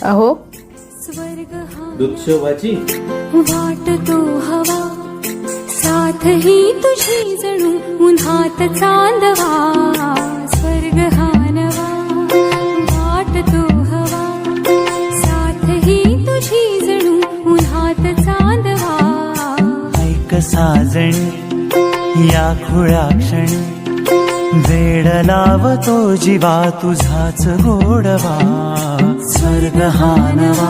अहो दूध शोभाची वाटतो हवा साथ ही तुझी जणू उन्हात चांदवा स्वर्ग हा नवा वाटतो हवा साथ ही तुझी जणू उन्हात चांदवा ऐक साजणी या खुळ्या क्षणी वेड लावतो जीवा तुझाच गोडवा स्वर्ग हा नवा